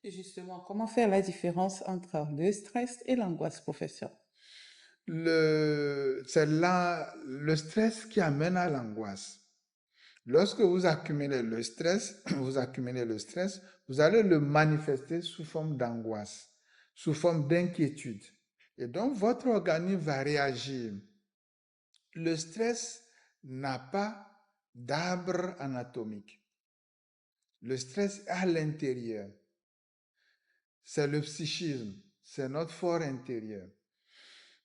Et justement, comment faire la différence entre le stress et l'angoisse professionnelle? C'est là le stress qui amène à l'angoisse. Lorsque vous accumulez le stress, vous allez le manifester sous forme d'angoisse, sous forme d'inquiétude. Et donc, votre organisme va réagir. Le stress n'a pas d'arbre anatomique. Le stress est à l'intérieur. C'est le psychisme, c'est notre fort intérieur.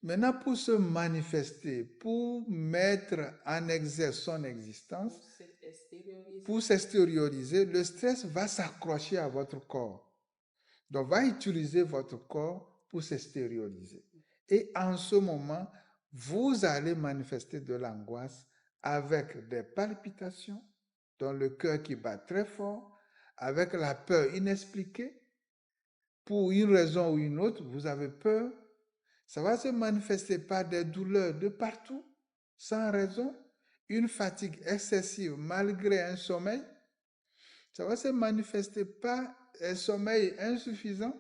Maintenant, pour se manifester, pour mettre en exergue son existence, Pour s'extérioriser. pour s'extérioriser, le stress va s'accrocher à votre corps. Donc, va utiliser votre corps pour s'extérioriser. Et en ce moment, vous allez manifester de l'angoisse avec des palpitations, dans le cœur qui bat très fort, avec la peur inexpliquée. Pour une raison ou une autre, vous avez peur. Ça va se manifester par des douleurs de partout, sans raison, une fatigue excessive malgré un sommeil. Ça va se manifester par un sommeil insuffisant.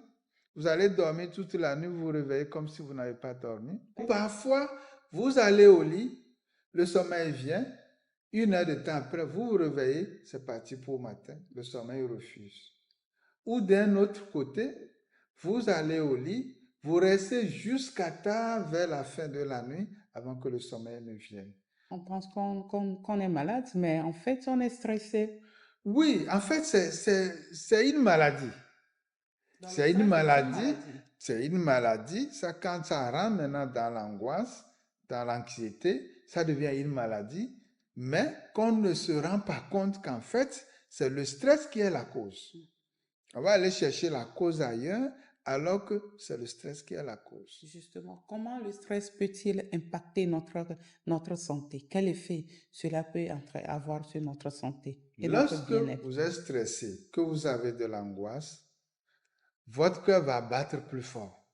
Vous allez dormir toute la nuit, vous vous réveillez comme si vous n'avez pas dormi. Parfois, vous allez au lit, le sommeil vient, une heure de temps après, vous vous réveillez, c'est parti pour le matin, le sommeil refuse. Ou d'un autre côté, vous allez au lit, vous restez jusqu'à tard vers la fin de la nuit avant que le sommeil ne vienne. On pense qu'on est malade, mais en fait, on est stressé. Oui, en fait, c'est une maladie. Donc, le C'est une stress est une maladie, maladie. c'est une maladie. Ça, quand ça rentre maintenant dans l'angoisse, dans l'anxiété, ça devient une maladie, mais qu'on ne se rend pas compte qu'en fait, c'est le stress qui est la cause. On va aller chercher la cause ailleurs, alors que c'est le stress qui est la cause. Justement, comment le stress peut-il impacter notre santé? Quel effet cela peut avoir sur notre santé et notre Lorsque bien-être? vous êtes stressé, que vous avez de l'angoisse, votre cœur va battre plus fort.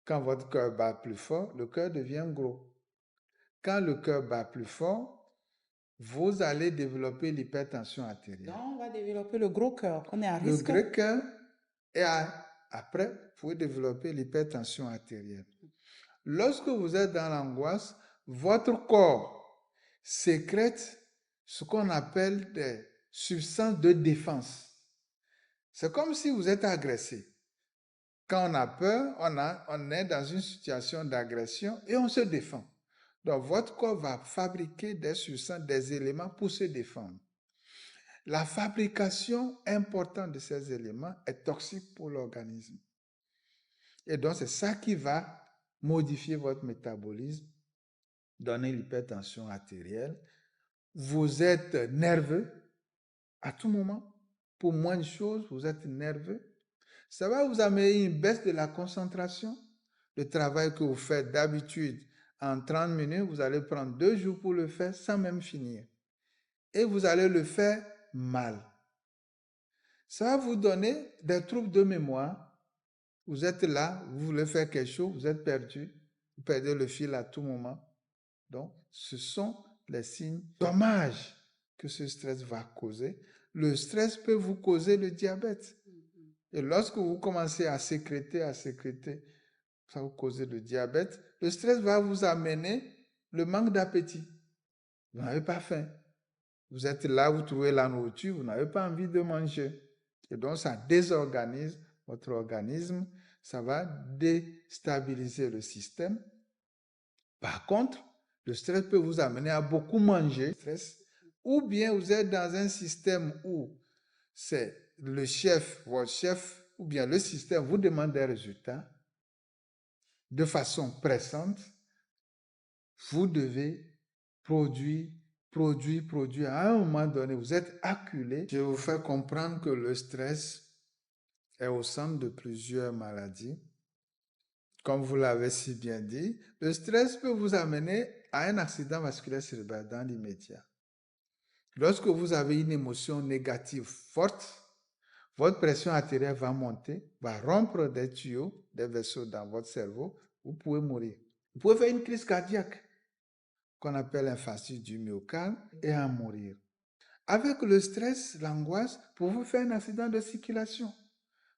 Quand votre cœur bat plus fort, le cœur devient gros. Quand le cœur bat plus fort, vous allez développer l'hypertension artérielle. Donc, on va développer le gros cœur. On est à Le risque. gros cœur, et après, vous pouvez développer l'hypertension artérielle. Lorsque vous êtes dans l'angoisse, votre corps sécrète ce qu'on appelle des substances de défense. C'est comme si vous êtes agressé. Quand on a peur, on est dans une situation d'agression et on se défend. Donc, votre corps va fabriquer des substances, des éléments pour se défendre. La fabrication importante de ces éléments est toxique pour l'organisme. Et donc, c'est ça qui va modifier votre métabolisme, donner l'hypertension artérielle. Vous êtes nerveux à tout moment. Pour moins de choses, vous êtes nerveux. Ça va vous amener une baisse de la concentration. Le travail que vous faites d'habitude en 30 minutes, vous allez prendre 2 jours pour le faire sans même finir. Et vous allez le faire mal. Ça va vous donner des troubles de mémoire. Vous êtes là, vous voulez faire quelque chose, vous êtes perdu, vous perdez le fil à tout moment. Donc, ce sont les signes dommages que ce stress va causer. Le stress peut vous causer le diabète. Et lorsque vous commencez à sécréter, ça va vous causer le diabète. Le stress va vous amener le manque d'appétit. Vous n'avez pas faim. Vous êtes là, vous trouvez la nourriture, vous n'avez pas envie de manger. Et donc, ça désorganise votre organisme, ça va déstabiliser le système. Par contre, le stress peut vous amener à beaucoup manger, ou bien vous êtes dans un système où c'est le chef, votre chef, ou bien le système vous demande des résultats de façon pressante. Vous devez produire. À un moment donné, vous êtes acculé. Je vous fais comprendre que le stress est au centre de plusieurs maladies. Comme vous l'avez si bien dit, le stress peut vous amener à un accident vasculaire cérébral dans l'immédiat. Lorsque vous avez une émotion négative forte, votre pression artérielle va monter, va rompre des tuyaux, des vaisseaux dans votre cerveau, vous pouvez mourir. Vous pouvez faire une crise cardiaque qu'on appelle infarctus du myocarde et en mourir. avec le stress, l'angoisse, pour vous faire un accident de circulation.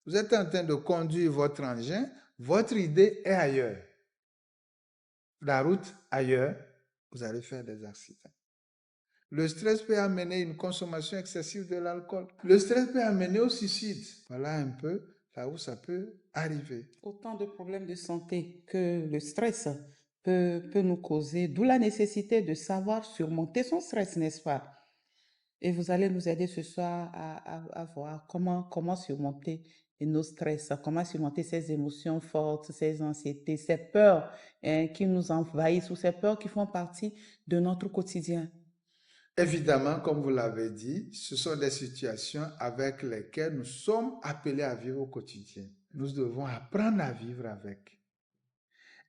Vous êtes en train de conduire votre engin, votre idée est ailleurs. La route ailleurs, vous allez faire des accidents. Le stress peut amener une consommation excessive de l'alcool. Le stress peut amener au suicide. Voilà un peu là où ça peut arriver. Autant de problèmes de santé que le stress peut nous causer, d'où la nécessité de savoir surmonter son stress, n'est-ce pas? Et vous allez nous aider ce soir à voir comment surmonter nos stress, comment surmonter ces émotions fortes, ces anxiétés, ces peurs qui nous envahissent ou ces peurs qui font partie de notre quotidien. Évidemment, comme vous l'avez dit, ce sont des situations avec lesquelles nous sommes appelés à vivre au quotidien. Nous devons apprendre à vivre avec.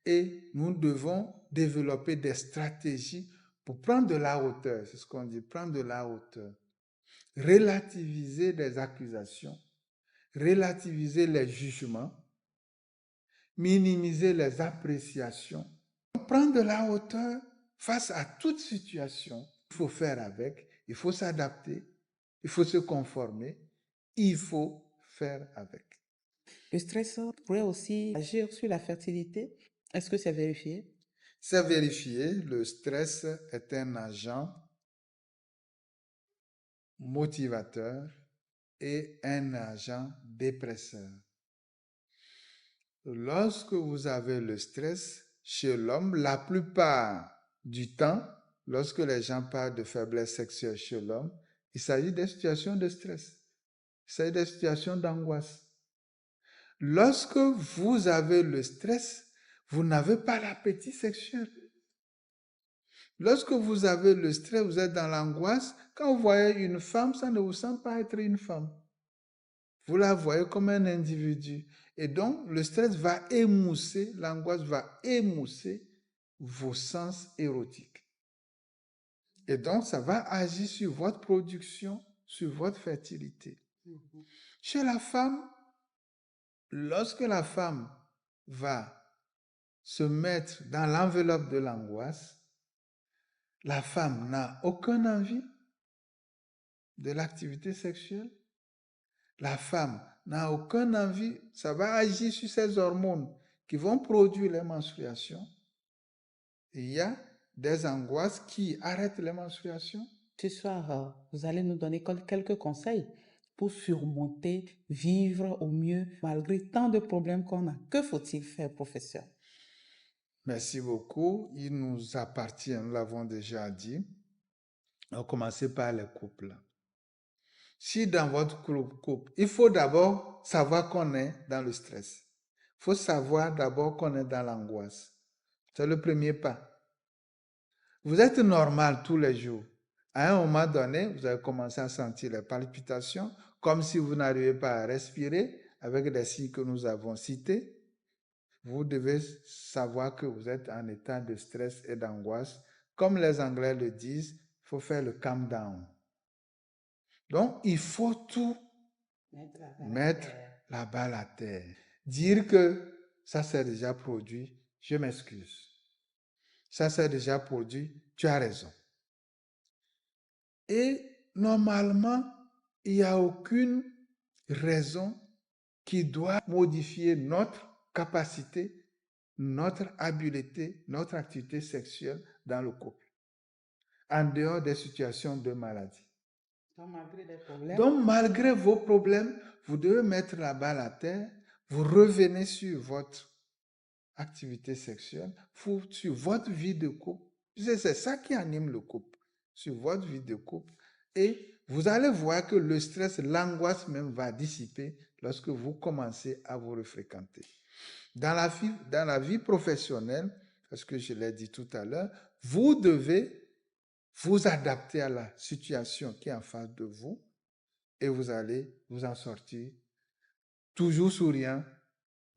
Et nous devons développer des stratégies pour prendre de la hauteur. C'est ce qu'on dit, prendre de la hauteur. Relativiser les accusations, relativiser les jugements, minimiser les appréciations. Prendre de la hauteur face à toute situation. Il faut faire avec, il faut s'adapter, il faut se conformer, il faut faire avec. Le stress pourrait aussi agir sur la fertilité. Est-ce que c'est vérifié? C'est vérifié, le stress est un agent motivateur et un agent dépresseur. Lorsque vous avez le stress chez l'homme, la plupart du temps, lorsque les gens parlent de faiblesse sexuelle chez l'homme, il s'agit des situations de stress. Il s'agit des situations d'angoisse. Lorsque vous avez le stress, vous n'avez pas l'appétit sexuel. Lorsque vous avez le stress, vous êtes dans l'angoisse. Quand vous voyez une femme, ça ne vous semble pas être une femme. Vous la voyez comme un individu. Et donc, le stress va émousser, l'angoisse va émousser vos sens érotiques. Et donc, ça va agir sur votre production, sur votre fertilité. Chez la femme, lorsque la femme va se mettre dans l'enveloppe de l'angoisse, la femme n'a aucune envie de l'activité sexuelle. La femme n'a aucune envie, ça va agir sur ces hormones qui vont produire les menstruations. Il y a des angoisses qui arrêtent les menstruations. Ce soir, vous allez nous donner quelques conseils pour surmonter, vivre au mieux malgré tant de problèmes qu'on a. Que faut-il faire, professeur? Merci beaucoup. Il nous appartient, nous l'avons déjà dit, on va commencer par les couples. Si dans votre couple, il faut d'abord savoir qu'on est dans le stress. Il faut savoir d'abord qu'on est dans l'angoisse. C'est le premier pas. Vous êtes normal tous les jours. À un moment donné, vous allez commencer à sentir les palpitations, comme si vous n'arrivez pas à respirer, avec les signes que nous avons cités. Vous devez savoir que vous êtes en état de stress et d'angoisse. Comme les Anglais le disent, il faut faire le calm down. Donc, il faut tout mettre la balle à terre. Dire que ça s'est déjà produit, je m'excuse. Ça s'est déjà produit, tu as raison. Et normalement, il n'y a aucune raison qui doit modifier notre capacité, notre habileté, notre activité sexuelle dans le couple, en dehors des situations de maladie. Donc, malgré vos problèmes, vous devez mettre la balle à terre, vous revenez sur votre activité sexuelle, sur votre vie de couple. C'est ça qui anime le couple, sur votre vie de couple. Et vous allez voir que le stress, l'angoisse même va dissiper lorsque vous commencez à vous refréquenter. Dans la vie professionnelle, parce que je l'ai dit tout à l'heure, vous devez vous adapter à la situation qui est en face de vous et vous allez vous en sortir toujours souriant,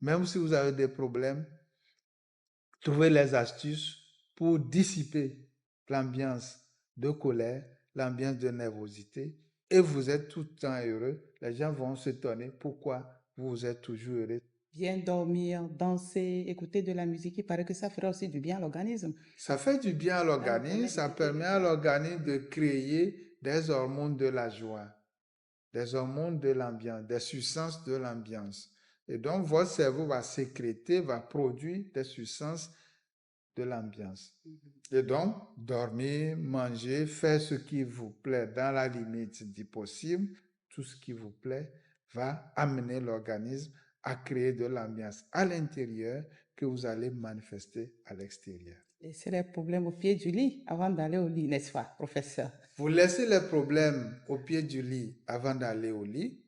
même si vous avez des problèmes. Trouvez les astuces pour dissiper l'ambiance de colère, l'ambiance de nervosité, et vous êtes tout le temps heureux. Les gens vont s'étonner pourquoi vous êtes toujours heureux. Bien dormir, danser, écouter de la musique, il paraît que ça ferait aussi du bien à l'organisme. Ça fait du bien à l'organisme, ça permet à l'organisme de créer des hormones de la joie, des hormones de l'ambiance, des substances de l'ambiance. Et donc, votre cerveau va sécréter, va produire des substances de l'ambiance. Et donc, dormir, manger, faire ce qui vous plaît dans la limite du possible, tout ce qui vous plaît va amener l'organisme à créer de l'ambiance à l'intérieur que vous allez manifester à l'extérieur. Laissez les problèmes au pied du lit avant d'aller au lit, n'est-ce pas, professeur? Vous laissez les problèmes au pied du lit avant d'aller au lit.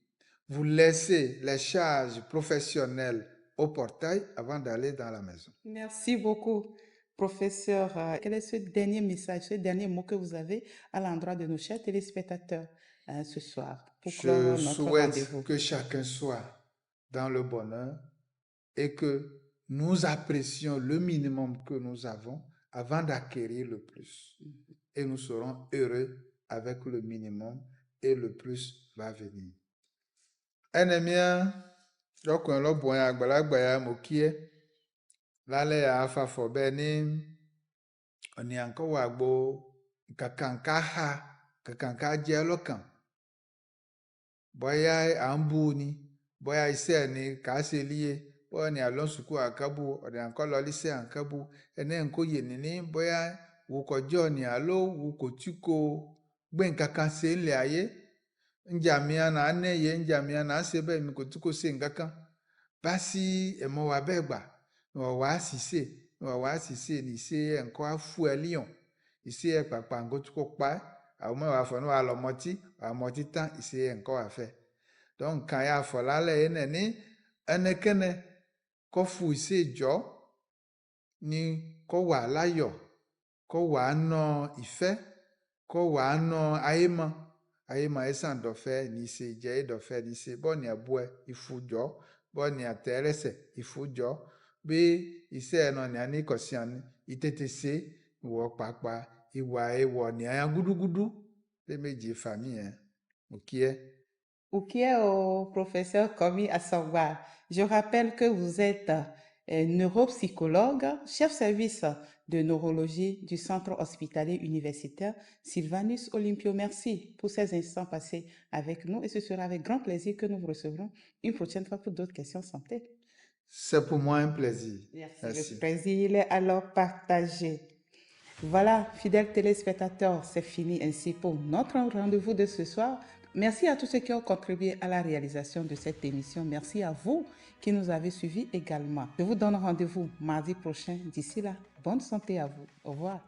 Vous laissez les charges professionnelles au portail avant d'aller dans la maison. Merci beaucoup, professeur. Quel est ce dernier message, ce dernier mot que vous avez à l'endroit de nos chers téléspectateurs ce soir pour clore Je notre souhaite rendez-vous? que chacun soit dans le bonheur et que nous apprécions le minimum que nous avons avant d'acquérir le plus. Et nous serons heureux avec le minimum et le plus va venir. Enemia, lọ́kùnrin lọ́bùnrin àgbàlagbà ya mo kí ẹ lálẹ́ àfàfọ̀ bẹ́ẹ̀ ní ọ̀nì àǹkọ́wà gbo kàkàǹká ha kàkàǹká jẹ́ lọ́kàn bóyá à ń bú ni bóyá iṣẹ́ ni kàá ṣe líye bóyá ni àlọ́ sùkú àkábù ọ̀nì àǹkọ́ lọ líṣẹ́ àǹkábù ẹni ẹ̀ǹkó yè ní bóyá wùkọ̀jọ́ ni àlọ́ wùkọ̀ tí kò gbé nǹkan kan ṣe ńlẹ̀ ayé njàmíà náà nẹ́yẹ njàmíà náà ṣe bẹ́ẹ̀ mi kò tí kò ṣe nǹkan kan bá sí ẹ̀mọ́ wa bẹ́ẹ̀ gbà wọ́n wá ṣìṣe ní ṣe ẹ̀ǹkọ́ afú ẹ líyàn ìṣe ẹ̀ pàpà nǹkan tí kò pa ẹ́ àwọn mẹ́wàá fọ̀ ní wàá lọ mọtí wàá mọtí tán ìṣe ẹ̀ǹkọ́ wà fẹ́ donc nǹkan yà fọ̀ lálẹ́ yẹn nẹ̀ ní ẹnẹkẹ́nẹ kọ́ fu ìṣe ìjọ́ ni kọ́ wà láyọ̀ kọ́ wà á nọ ìfẹ́ kọ́ wà á nọ ayémọ ẹ̀sán dọ̀fẹ́ ní ṣe ìjẹ́ ìdọ̀fẹ́ ní ṣe bọ́ọ̀nì ẹ̀bùẹ́ ìfújọ́ bọ́ọ̀nì àtẹ̀rẹsẹ̀ ìfújọ́ bí iṣẹ́ ẹ̀nà ní àníkọ̀síàn ní ìtètè ṣe ìwọ̀ pàápàá ìwà ẹ̀wọ̀ ní àyà gúdúgúdú lé méjì fàmì yẹn òkè ẹ́. Professeur Komi Assangwa, je rappelle que vous êtes neuropsychologue, chef service de neurologie du centre hospitalier universitaire Sylvanus Olympio. Merci pour ces instants passés avec nous et ce sera avec grand plaisir que nous vous recevrons une prochaine fois pour d'autres questions santé. C'est pour moi un plaisir. Merci. Le plaisir est alors partagé. Voilà, fidèles téléspectateurs, c'est fini ainsi pour notre rendez-vous de ce soir. Merci à tous ceux qui ont contribué à la réalisation de cette émission. Merci à vous qui nous avez suivis également. Je vous donne rendez-vous mardi prochain. D'ici là, bonne santé à vous. Au revoir.